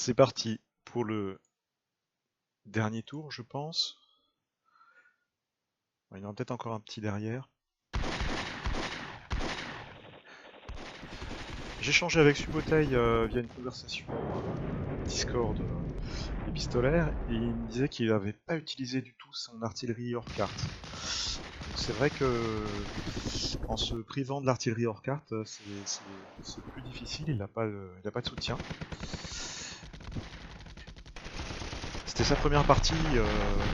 C'est parti pour le dernier tour, je pense. Il y en aura peut-être encore un petit derrière. J'ai échangé avec Subotai via une conversation Discord épistolaire et il me disait qu'il n'avait pas utilisé du tout son artillerie hors carte. C'est vrai que en se privant de l'artillerie hors carte, c'est plus difficile, il n'a pas de soutien. C'était sa première partie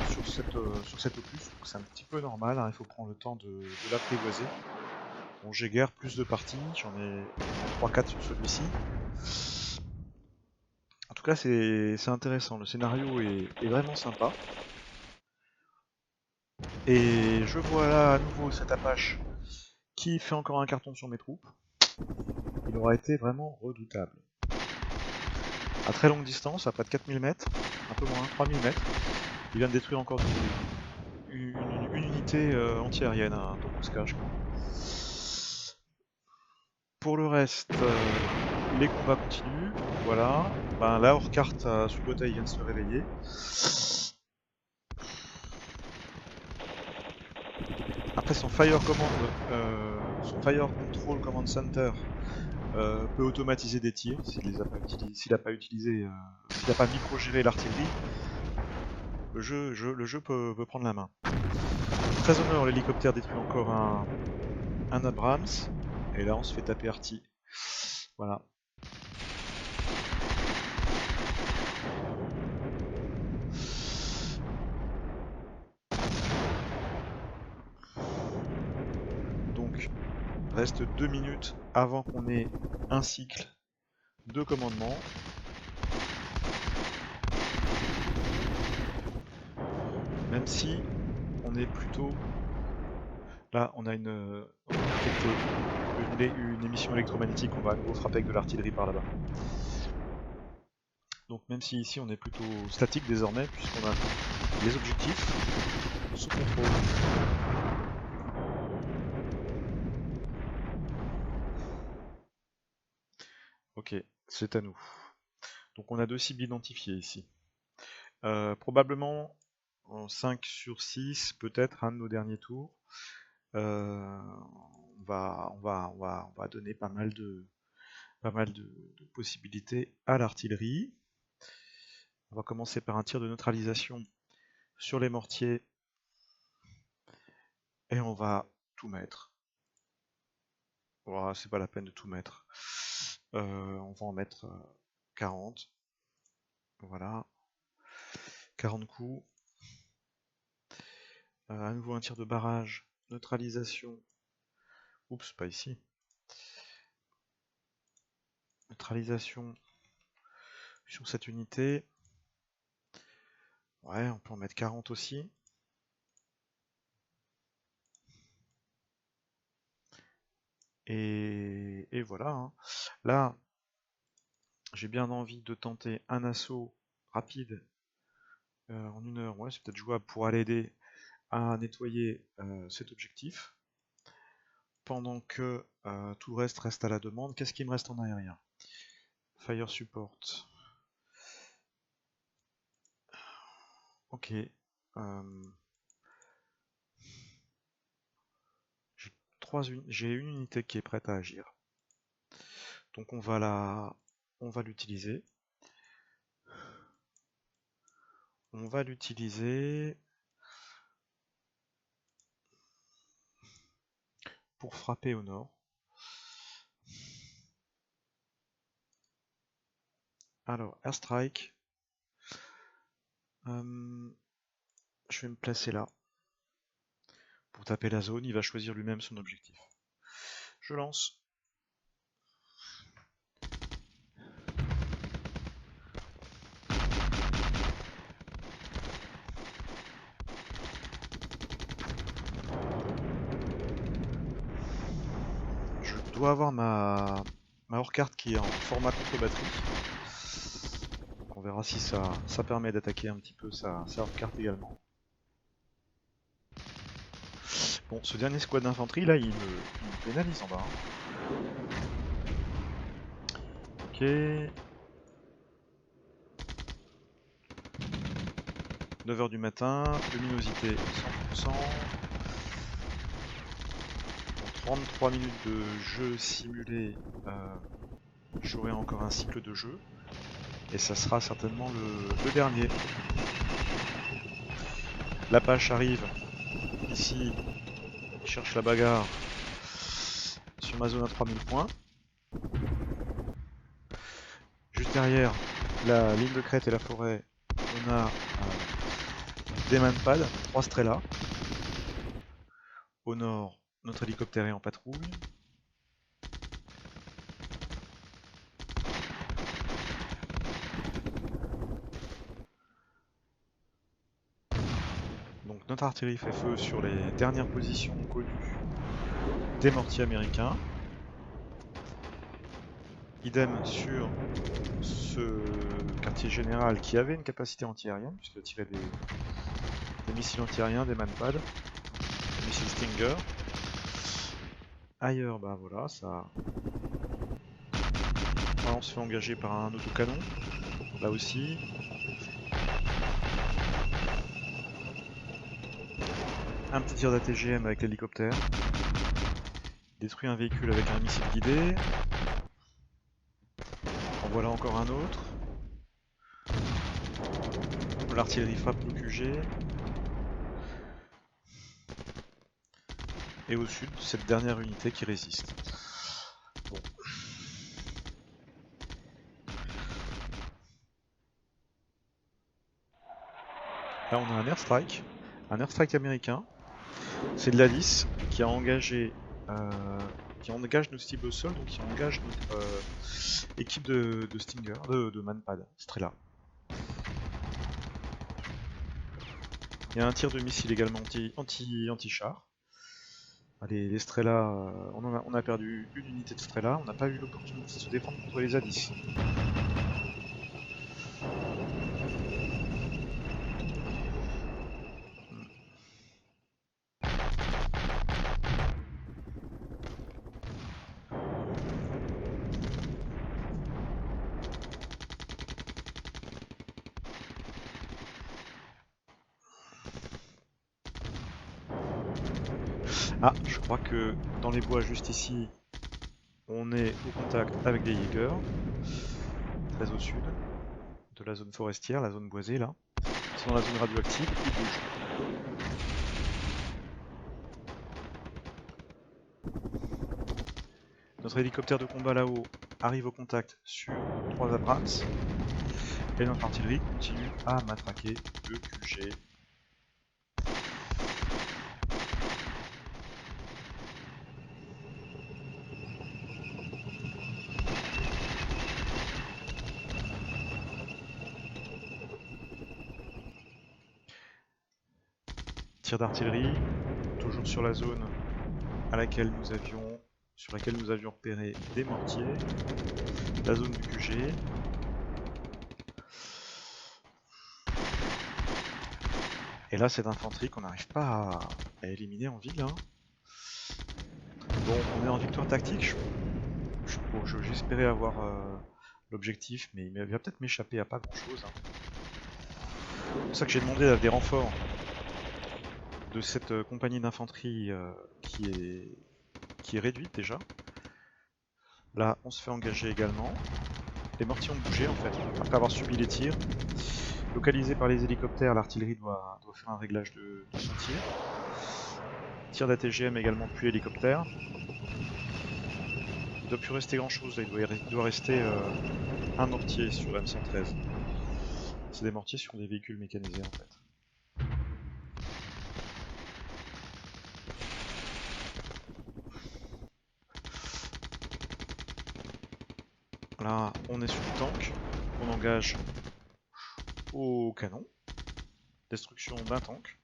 sur cet opus, donc c'est un petit peu normal, hein, il faut prendre le temps de l'apprivoiser. Bon, j'ai guère plus de parties, j'en ai 3-4 sur celui-ci. En tout cas, c'est intéressant, le scénario est vraiment sympa. Et je vois là à nouveau cet Apache qui fait encore un carton sur mes troupes. Il aura été vraiment redoutable. À très longue distance, à près de 4000 mètres, un peu moins, 3000 mètres, il vient de détruire encore une unité antiaérienne, un Tokuska, je crois. Pour le reste, les combats continuent, voilà. Ben, là, hors carte, Subotai vient de se réveiller. Après, son Fire Control Command Center peut automatiser des tirs s'il n'a pas micro-géré l'artillerie. Le jeu peut prendre la main. Très honneur, l'hélicoptère détruit encore un Abrams. Et là, on se fait taper arty. Voilà. Donc, reste 2 minutes avant qu'on ait un cycle de commandement. Même si on est plutôt... Là, on a une émission électromagnétique, on va à nouveau frapper avec de l'artillerie par là-bas. Donc même si ici on est plutôt statique désormais, puisqu'on a les objectifs sous contrôle. Ok, c'est à nous. Donc on a 2 cibles identifiées ici. Probablement en 5 sur 6, peut-être un de nos derniers tours. On va donner pas mal de possibilités à l'artillerie. On va commencer par un tir de neutralisation sur les mortiers. Et on va tout mettre. Voilà, c'est pas la peine de tout mettre. On va en mettre 40. Voilà. 40 coups. À nouveau un tir de barrage. Neutralisation. Oups, pas ici. Neutralisation sur cette unité. Ouais, on peut en mettre 40 aussi. Et voilà. Hein. Là, j'ai bien envie de tenter un assaut rapide en 1 heure. Ouais, c'est peut-être jouable pour aller aider à nettoyer cet objectif. Pendant que tout le reste à la demande. Qu'est-ce qui me reste en aérien? Fire support. Ok. J'ai une unité qui est prête à agir. Donc on va l'utiliser. On va l'utiliser pour frapper au nord. Alors, airstrike. Je vais me placer là. Pour taper la zone, il va choisir lui-même son objectif. Je lance. Je dois avoir ma hors-carte qui est en format contre-batterie. Donc on verra si ça permet d'attaquer un petit peu sa hors-carte également. Bon, ce dernier squad d'infanterie là, il me pénalise en bas. Hein. Ok. 9 h du matin, luminosité 100%. 33 minutes de jeu simulé, j'aurai encore un cycle de jeu. Et ça sera certainement le dernier. L'Apache arrive ici, il cherche la bagarre sur ma zone à 3000 points. Juste derrière la ligne de crête et la forêt, on a des manpads, 3 Strela. Au nord, notre hélicoptère est en patrouille. Donc notre artillerie fait feu sur les dernières positions connues des mortiers américains. Idem sur ce quartier général qui avait une capacité antiaérienne, puisqu'il a tiré des missiles antiaériens, des manpads, des missiles Stinger. Ailleurs, bah voilà, ça. Voilà, on se fait engager par un autocanon, là aussi. Un petit tir d'ATGM avec l'hélicoptère. Détruit un véhicule avec un missile guidé. En voilà encore un autre. L'artillerie frappe le QG. Et au sud, cette dernière unité qui résiste. Bon. Là on a un airstrike américain. C'est de l'Alice qui a engagé, qui engage nos cibles au sol, donc qui engage notre équipe de Stinger, de manpad, Strela. Il y a un tir de missile également anti-char. Les Strela, on a perdu une unité de Strela, on n'a pas eu l'opportunité de se défendre contre les A10. Ah, je crois que dans les bois juste ici, on est au contact avec des Jaegers, très au sud de la zone forestière, la zone boisée là. C'est dans la zone radioactive, ils bougent. Notre hélicoptère de combat là-haut arrive au contact sur 3 Abrams. Et notre artillerie continue à matraquer le QG. Tir d'artillerie, toujours sur la zone sur laquelle nous avions repéré des mortiers, la zone du QG. Et là, cette infanterie qu'on n'arrive pas à éliminer en ville. Hein. Bon, on est en victoire tactique. J'espérais avoir l'objectif, mais il va peut-être m'échapper à pas grand-chose. Hein. C'est pour ça que j'ai demandé à des renforts de cette compagnie d'infanterie qui est réduite déjà. Là, on se fait engager également. Les mortiers ont bougé en fait, après avoir subi les tirs. Localisé par les hélicoptères, l'artillerie doit faire un réglage de son tir. Tir d'ATGM également depuis hélicoptère. Il ne doit plus rester grand chose, là. Il doit rester un mortier sur M113. C'est des mortiers sur des véhicules mécanisés en fait. Là, on est sur le tank, on engage au canon. Destruction d'un tank.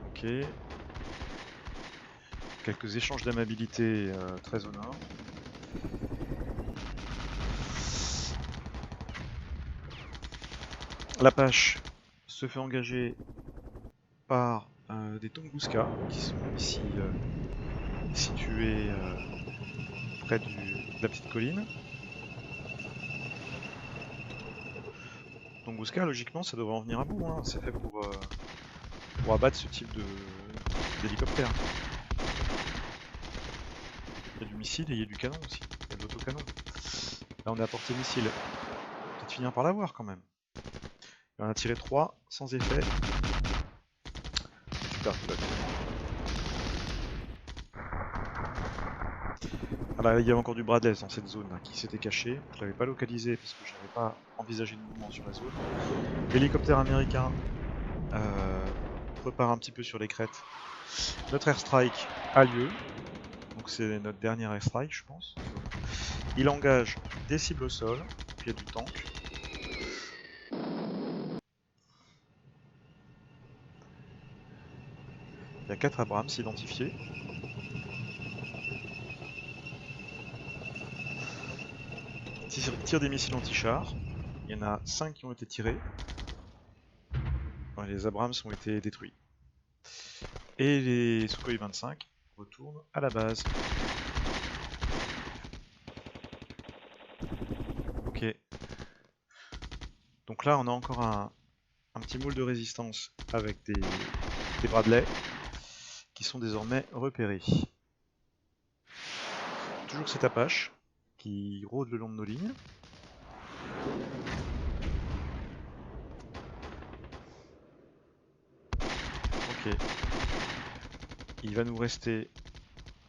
Ok. Quelques échanges d'amabilité très au nord. L'Apache se fait engager par des Tunguska qui sont ici situés près de la petite colline. Tunguska, logiquement, ça devrait en venir à bout, hein. C'est fait pour abattre ce type d'hélicoptère. Il y a du missile et il y a du canon aussi. Il y a de l'autocanon. Là, on est à portée missile. Peut-être finir par l'avoir quand même. Et on a tiré 3 sans effet. Super pilote. Alors, il y avait encore du Bradley dans cette zone là, qui s'était caché. Je l'avais pas localisé parce que je n'avais pas envisagé de mouvement sur la zone. L'hélicoptère américain repart un petit peu sur les crêtes. Notre airstrike a lieu. Donc c'est notre dernier airstrike, je pense. Il engage des cibles au sol. Donc il y a du tank. Il y a 4 Abrams identifiés. Tire des missiles anti-chars. Il y en a 5 qui ont été tirés. Enfin, les Abrams ont été détruits. Et les Sukhoi 25 retournent à la base. Ok. Donc là, on a encore un petit moule de résistance avec des Bradley qui sont désormais repérés. Toujours cet Apache qui rôde le long de nos lignes. Ok. Il va nous rester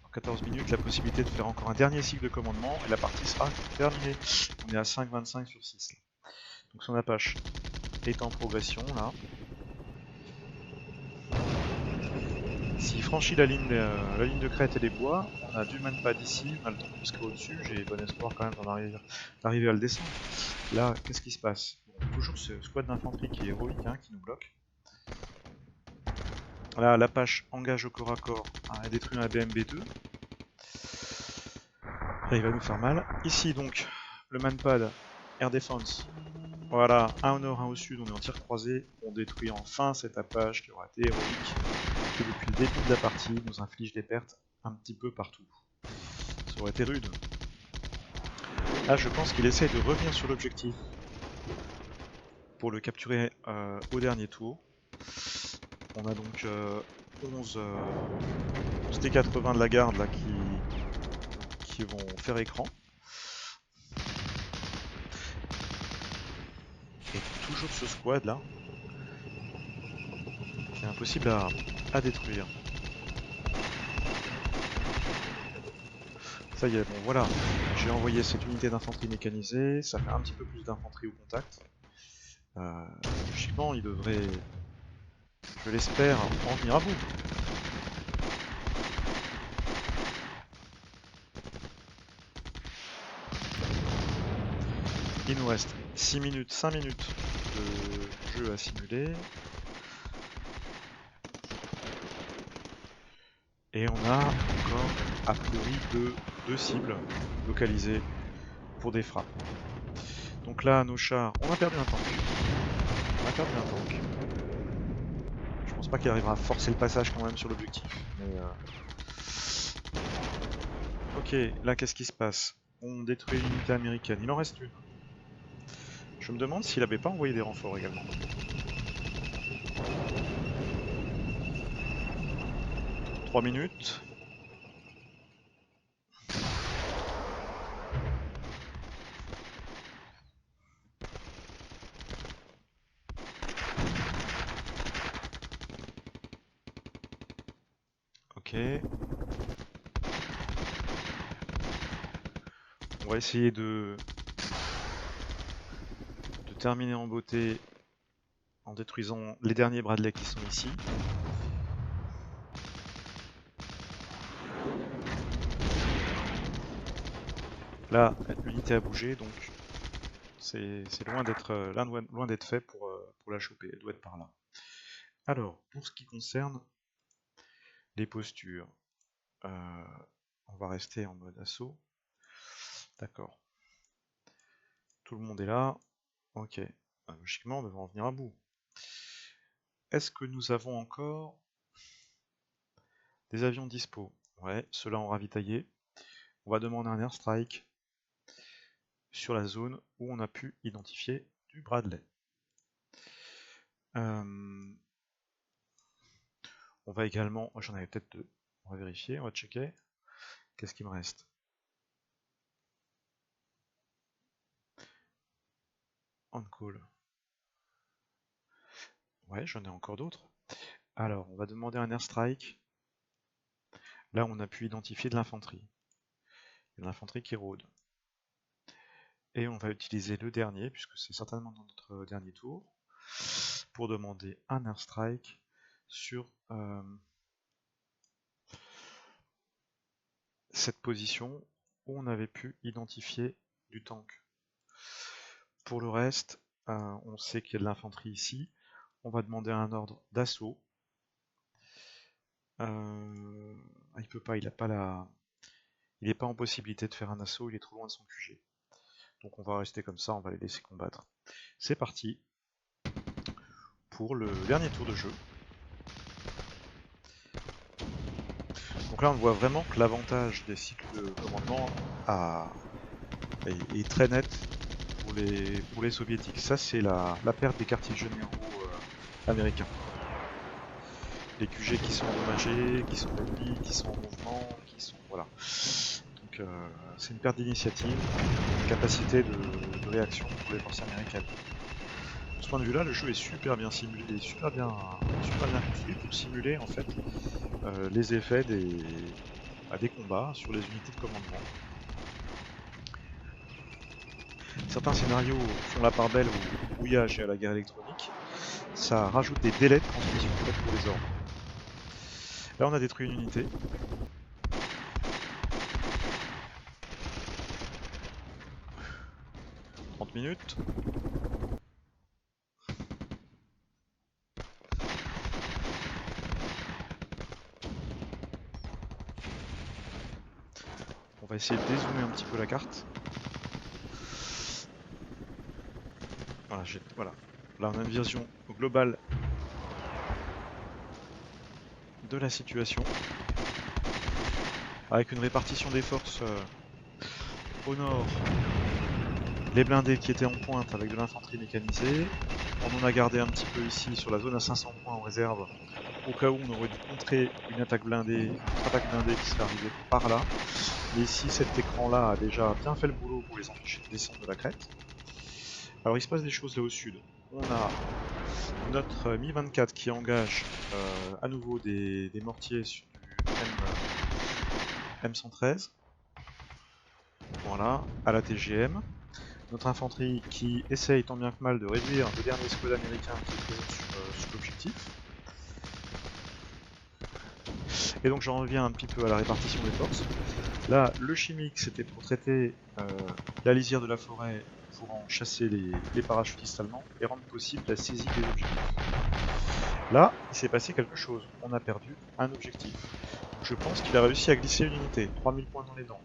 en 14 minutes la possibilité de faire encore un dernier cycle de commandement et la partie sera terminée. On est à 5,25 sur 6. Donc son Apache est en progression là. S'il franchit la ligne de crête et des bois, on a du manpad ici, on a le Tunguska au-dessus, j'ai bon espoir quand même d'arriver à le descendre. Là, qu'est-ce qui se passe? Bon, toujours ce squad d'infanterie qui est héroïque, hein, qui nous bloque. Là, l'Apache engage au corps à corps, a détruit un BMB-2. Là, il va nous faire mal. Ici, donc, le manpad, Air Defense. Voilà, un au nord, un au sud, on est en tir croisé. On détruit enfin cet Apache qui aura été héroïque, qui depuis le début de la partie nous inflige des pertes un petit peu partout. Ça aurait été rude. Là, je pense qu'il essaie de revenir sur l'objectif pour le capturer au dernier tour. On a donc 11 T-80 de la garde là qui vont faire écran. Et toujours ce squad là qui est impossible à détruire. Ça y est, bon voilà, j'ai envoyé cette unité d'infanterie mécanisée, ça fait un petit peu plus d'infanterie au contact. Logiquement, il devrait, je l'espère, en venir à bout. Il nous reste 6 minutes, 5 minutes de jeu à simuler. Et on a encore a priori deux cibles localisées pour des frappes. Donc là, nos chars, on a perdu un tank. On a perdu un tank. Je pense pas qu'il arrivera à forcer le passage quand même sur l'objectif. Mais ok, là qu'est-ce qui se passe? On détruit l'unité américaine. Il en reste une. Je me demande s'il avait pas envoyé des renforts également. « 3 minutes. Ok. On va essayer de terminer en beauté en détruisant les derniers Bradley qui sont ici. Là, l'unité a bougé, donc c'est loin d'être fait pour la choper. Elle doit être par là. Alors, pour ce qui concerne les postures, on va rester en mode assaut. D'accord. Tout le monde est là. Ok. Logiquement, on devrait en venir à bout. Est-ce que nous avons encore Des avions dispo. Ouais, ceux-là ont ravitaillé. On va demander un airstrike sur la zone où on a pu identifier du Bradley. On va également... J'en avais peut-être deux. On va vérifier, on va checker. Qu'est-ce qui me reste? On call. Ouais, j'en ai encore d'autres. Alors, on va demander un airstrike. Là, on a pu identifier de l'infanterie. Il y a de l'infanterie qui rôde. Et on va utiliser le dernier, puisque c'est certainement dans notre dernier tour, pour demander un airstrike sur cette position où on avait pu identifier du tank. Pour le reste, on sait qu'il y a de l'infanterie ici. On va demander un ordre d'assaut. Il peut pas, il n'est pas en possibilité de faire un assaut, il est trop loin de son QG. Donc on va rester comme ça, on va les laisser combattre. C'est parti pour le dernier tour de jeu. Donc là on voit vraiment que l'avantage des cycles de commandement est très net pour les soviétiques. Ça c'est la perte des quartiers généraux américains. Les QG qui sont endommagés, qui sont réduits, qui sont en mouvement, qui sont... Voilà. Donc c'est une perte d'initiative, une capacité de réaction pour les forces américaines. De ce point de vue là, le jeu est super bien simulé, super bien construit pour simuler en fait les effets des combats sur les unités de commandement. Certains scénarios font la part belle au brouillage et à la guerre électronique. Ça rajoute des délais de transmission en fait, pour les ordres. Là on a détruit une unité. « 30 minutes. On va essayer de dézoomer un petit peu la carte. Voilà. Là on a une vision globale de la situation. Avec une répartition des forces au nord, les blindés qui étaient en pointe avec de l'infanterie mécanisée. On en a gardé un petit peu ici sur la zone à 500 points en réserve, au cas où on aurait dû contrer une attaque blindée, une contre-attaque blindée qui serait arrivée par là. Mais ici, cet écran-là a déjà bien fait le boulot pour les empêcher de descendre de la crête. Alors il se passe des choses là au sud. On a notre Mi-24 qui engage à nouveau des mortiers sur du M113. Voilà, à la TGM. Notre infanterie qui essaye tant bien que mal de réduire le dernier squad américain qui est présent sur l'objectif. Et donc j'en reviens un petit peu à la répartition des forces. Là, le chimique, c'était pour traiter la lisière de la forêt pour en chasser les parachutistes allemands et rendre possible la saisie des objectifs. Là, il s'est passé quelque chose. On a perdu un objectif. Je pense qu'il a réussi à glisser une unité. 3000 points dans les dents.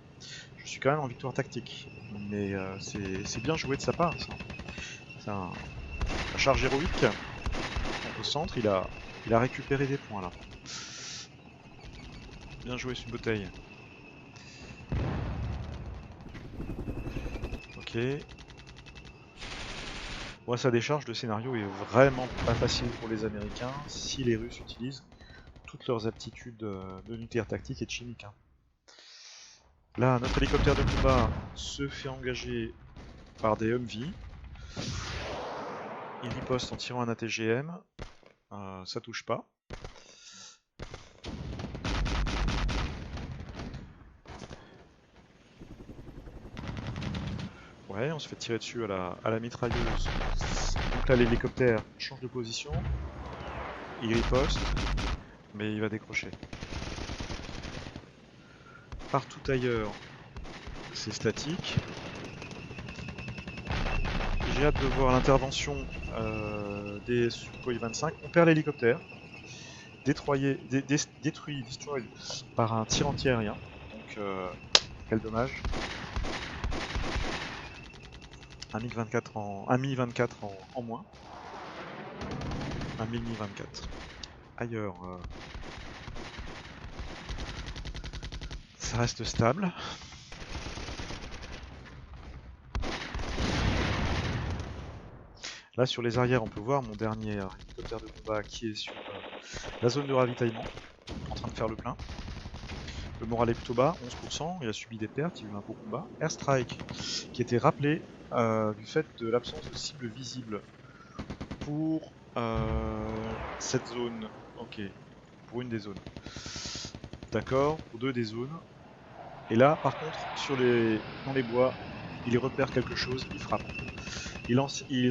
Je suis quand même en victoire tactique. Mais c'est bien joué de sa part, ça. C'est un charge héroïque. Au centre, il a récupéré des points, là. Bien joué, ce bouteille. Ok. Moi, sa décharge de scénario est vraiment pas facile pour les Américains si les Russes utilisent toutes leurs aptitudes de nucléaire tactique et de chimique. Hein. Là, notre hélicoptère de combat se fait engager par des Humvee. Il riposte en tirant un ATGM. Ça touche pas. Ouais, on se fait tirer dessus à la mitrailleuse. Donc là, l'hélicoptère change de position. Il riposte, mais il va décrocher. Partout ailleurs, c'est statique. J'ai hâte de voir l'intervention des Sukhoi 25. On perd l'hélicoptère, détruit par un tir anti-aérien. Donc, quel dommage. Un Mi-24 en moins. Un Mi-24. Ailleurs, ça reste stable. Là sur les arrières on peut voir mon dernier hélicoptère de combat qui est sur la zone de ravitaillement, en train de faire le plein. Le moral est plutôt bas, 11%, il a subi des pertes, il y a eu un beau combat. Airstrike qui était rappelé du fait de l'absence de cible visible pour cette zone. Ok, pour une des zones. D'accord, pour deux des zones. Et là, par contre, dans les bois, il repère quelque chose, il frappe. Il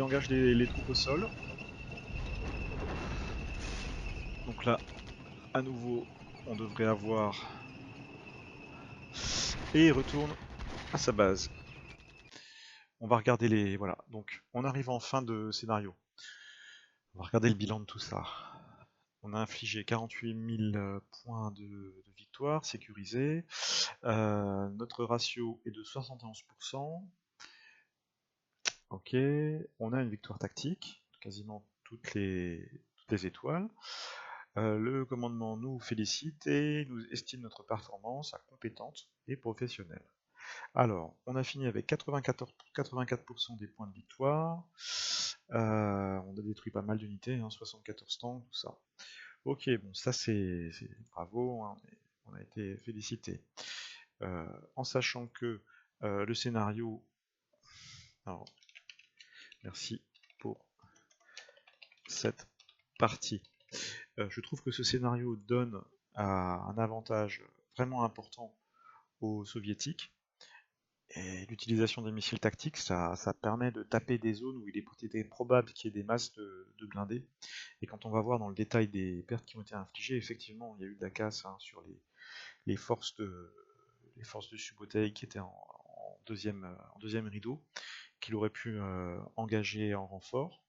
engage les troupes au sol. Donc là, à nouveau, on devrait avoir... Et il retourne à sa base. On va regarder les... Voilà, donc on arrive en fin de scénario. On va regarder le bilan de tout ça. On a infligé 48 000 points de victoire sécurisés. Notre ratio est de 71%. Ok, on a une victoire tactique, quasiment toutes les étoiles. Le commandement nous félicite et nous estime notre performance à compétente et professionnelle. Alors, on a fini avec 84% des points de victoire. On a détruit pas mal d'unités, hein, 74 tanks, tout ça. Ok, bon, ça c'est bravo, hein, on a été félicité. En sachant que le scénario... Alors, merci pour cette partie. Je trouve que ce scénario donne un avantage vraiment important aux soviétiques. Et l'utilisation des missiles tactiques, ça permet de taper des zones où il est probable qu'il y ait des masses de blindés. Et quand on va voir dans le détail des pertes qui ont été infligées, effectivement, il y a eu de la casse hein, sur les forces de Subotai qui étaient en deuxième rideau, qu'il aurait pu engager en renfort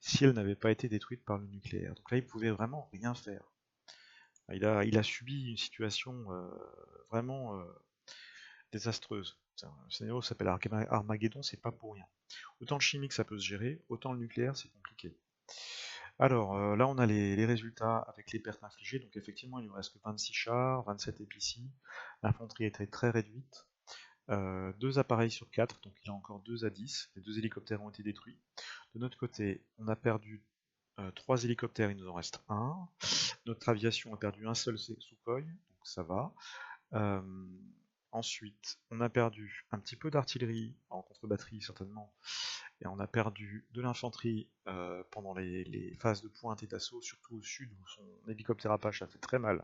si elles n'avaient pas été détruites par le nucléaire. Donc là, il pouvait vraiment rien faire. Il a subi une situation vraiment désastreuse. Le scénario s'appelle Armageddon, c'est pas pour rien. Autant le chimique ça peut se gérer, autant le nucléaire c'est compliqué. Alors là on a les résultats avec les pertes infligées, donc effectivement il nous reste que 26 chars, 27 épiciers, l'infanterie était très réduite, 2 appareils sur 4, donc il y a encore 2 à 10, les 2 hélicoptères ont été détruits. De notre côté, on a perdu 3 hélicoptères, il nous en reste 1. Notre aviation a perdu un seul Sukhoi, donc ça va. Ensuite, on a perdu un petit peu d'artillerie en contre-batterie certainement, et on a perdu de l'infanterie pendant les phases de pointe et d'assaut, surtout au sud où son hélicoptère Apache a fait très mal.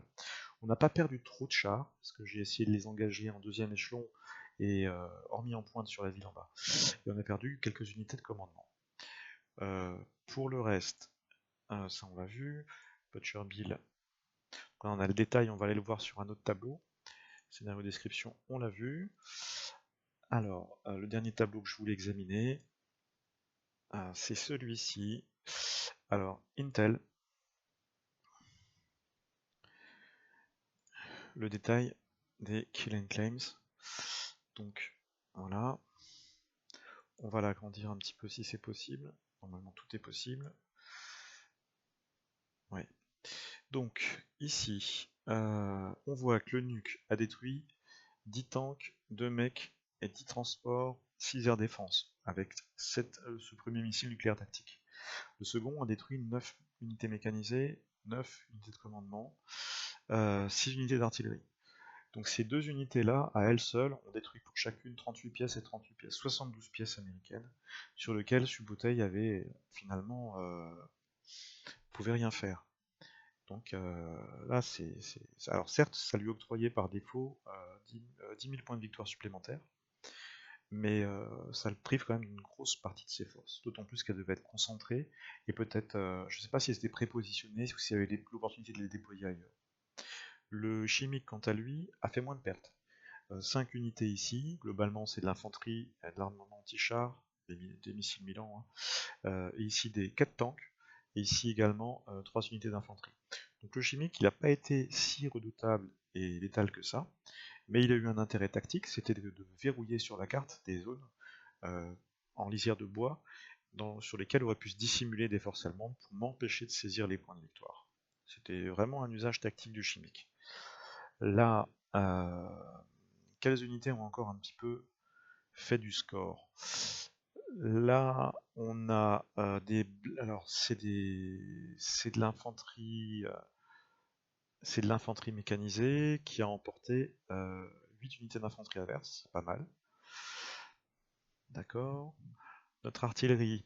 On n'a pas perdu trop de chars, parce que j'ai essayé de les engager en deuxième échelon et hormis en pointe sur la ville en bas. Et on a perdu quelques unités de commandement. Pour le reste, ça on l'a vu, Butcher Bill, quand on a le détail, on va aller le voir sur un autre tableau. Scénario description, on l'a vu. Alors, le dernier tableau que je voulais examiner, c'est celui-ci. Alors, Intel, le détail des kill and claims. Donc, voilà. On va l'agrandir un petit peu si c'est possible. Normalement, tout est possible. Ouais. Donc, ici, on voit que le nuke a détruit 10 tanks, 2 mecs et 10 transports, 6 air défense, avec ce premier missile nucléaire tactique. Le second a détruit 9 unités mécanisées, 9 unités de commandement, 6 unités d'artillerie. Donc ces deux unités-là, à elles seules, ont détruit pour chacune 38 pièces et 38 pièces, 72 pièces américaines, sur lesquelles Subotai avait finalement pouvait rien faire. Donc là, alors certes, ça lui octroyait par défaut 10 000 points de victoire supplémentaires, mais ça le prive quand même d'une grosse partie de ses forces, d'autant plus qu'elle devait être concentrée, et peut-être, je ne sais pas si elles étaient prépositionnées, ou s'il y avait l'opportunité de les déployer ailleurs. Le chimique, quant à lui, a fait moins de pertes. 5 unités ici, globalement c'est de l'infanterie, de l'armement anti-char, des missiles Milan, hein, et ici des 4 tanks, et ici également 3 unités d'infanterie. Donc le chimique, il n'a pas été si redoutable et létal que ça, mais il a eu un intérêt tactique, c'était de verrouiller sur la carte des zones en lisière de bois sur lesquelles aurait pu se dissimuler des forces allemandes pour m'empêcher de saisir les points de victoire. C'était vraiment un usage tactique du chimique. Là, quelles unités ont encore un petit peu fait du score. Là, on a alors c'est de l'infanterie, mécanisée qui a emporté 8 unités d'infanterie adverse, c'est pas mal. D'accord. Notre artillerie.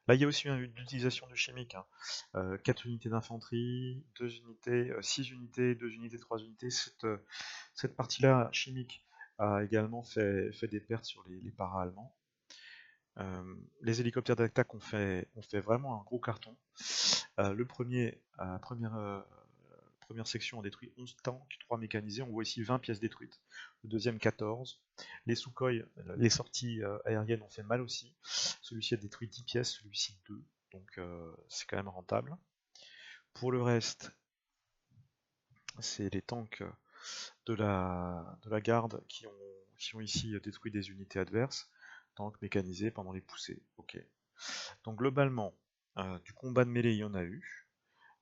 Là, il y a aussi une utilisation du chimique. 4 unités d'infanterie, 2 unités, 6 unités, 2 unités, 3 unités. Cette partie-là, chimique, a également fait des pertes sur les para-allemands. Les hélicoptères d'attaque ont fait vraiment un gros carton. Le premier, première section, on détruit 11 tanks, 3 mécanisés. On voit ici 20 pièces détruites. Le deuxième, 14. Les Sukhoi, les sorties aériennes ont fait mal aussi. Celui-ci a détruit 10 pièces, celui-ci 2. Donc c'est quand même rentable. Pour le reste, c'est les tanks de la garde qui ont ici détruit des unités adverses. Tanks mécanisés pendant les poussées. Ok. Donc globalement, du combat de mêlée, il y en a eu,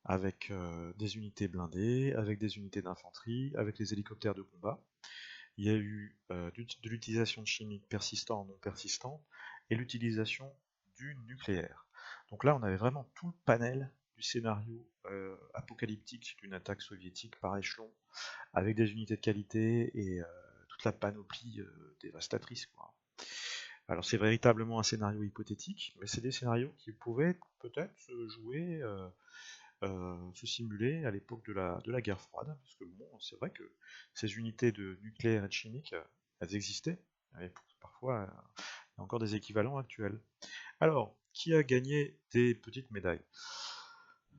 avec des unités blindées, avec des unités d'infanterie, avec les hélicoptères de combat. Il y a eu de l'utilisation de chimiques persistants, non persistants, et l'utilisation du nucléaire. Donc là, on avait vraiment tout le panel du scénario apocalyptique d'une attaque soviétique par échelon, avec des unités de qualité et toute la panoplie dévastatrice, quoi. Alors c'est véritablement un scénario hypothétique, mais c'est des scénarios qui pouvaient peut-être se jouer, se simuler à l'époque de la guerre froide, parce que bon, c'est vrai que ces unités de nucléaire et de chimique, elles existaient, et parfois il y a encore des équivalents actuels. Alors, qui a gagné des petites médailles?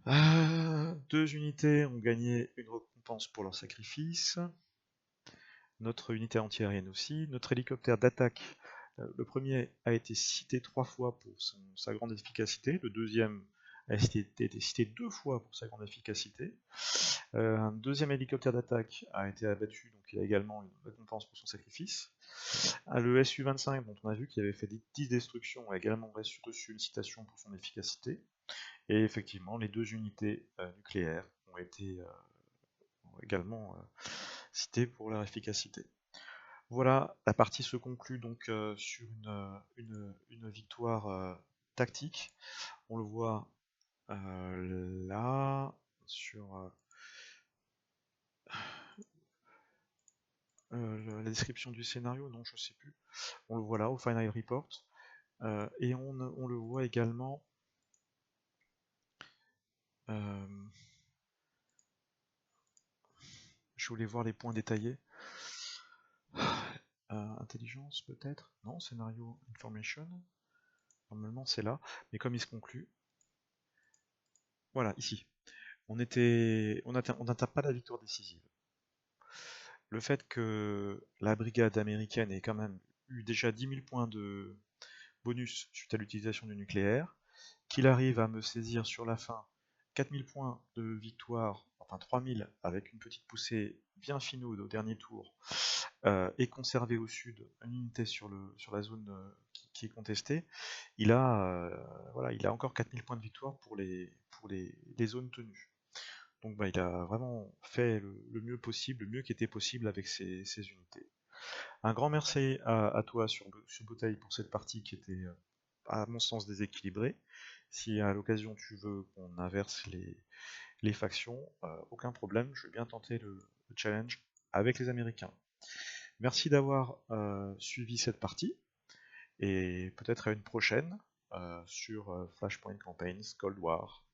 2 unités ont gagné une récompense pour leur sacrifice. Notre unité antiaérienne aussi. Notre hélicoptère d'attaque, le premier a été cité 3 fois pour sa grande efficacité. Le deuxième a été cité 2 fois pour sa grande efficacité. Un deuxième hélicoptère d'attaque a été abattu, donc il a également une récompense pour son sacrifice. Le Su-25, dont on a vu qu'il avait fait 10 destructions, a également reçu une citation pour son efficacité. Et effectivement, les 2 unités nucléaires ont été également citées pour leur efficacité. Voilà, la partie se conclut donc sur une victoire tactique. On le voit là, sur la description du scénario, non, je sais plus. On le voit là, au Final Report. Et on le voit également je voulais voir les points détaillés. Intelligence peut-être? Non, scénario information. Normalement c'est là. Mais comme il se conclut. Voilà, ici. On n'atteint pas la victoire décisive. Le fait que la brigade américaine ait quand même eu déjà 10 000 points de bonus suite à l'utilisation du nucléaire, qu'il arrive à me saisir sur la fin 4 000 points de victoire, enfin 3 000 avec une petite poussée bien finaude au dernier tour, et conserver au sud une unité sur la zone qui est contestée, il a encore 4 000 points de victoire pour les zones tenues. Donc bah, il a vraiment fait le mieux possible, le mieux qui était possible avec ses unités. Un grand merci à toi sur Bouteille pour cette partie qui était, à mon sens, déséquilibrée. Si à l'occasion tu veux qu'on inverse les factions, aucun problème, je vais bien tenter le challenge avec les Américains. Merci d'avoir suivi cette partie, et peut-être à une prochaine sur Flashpoint Campaigns Cold War.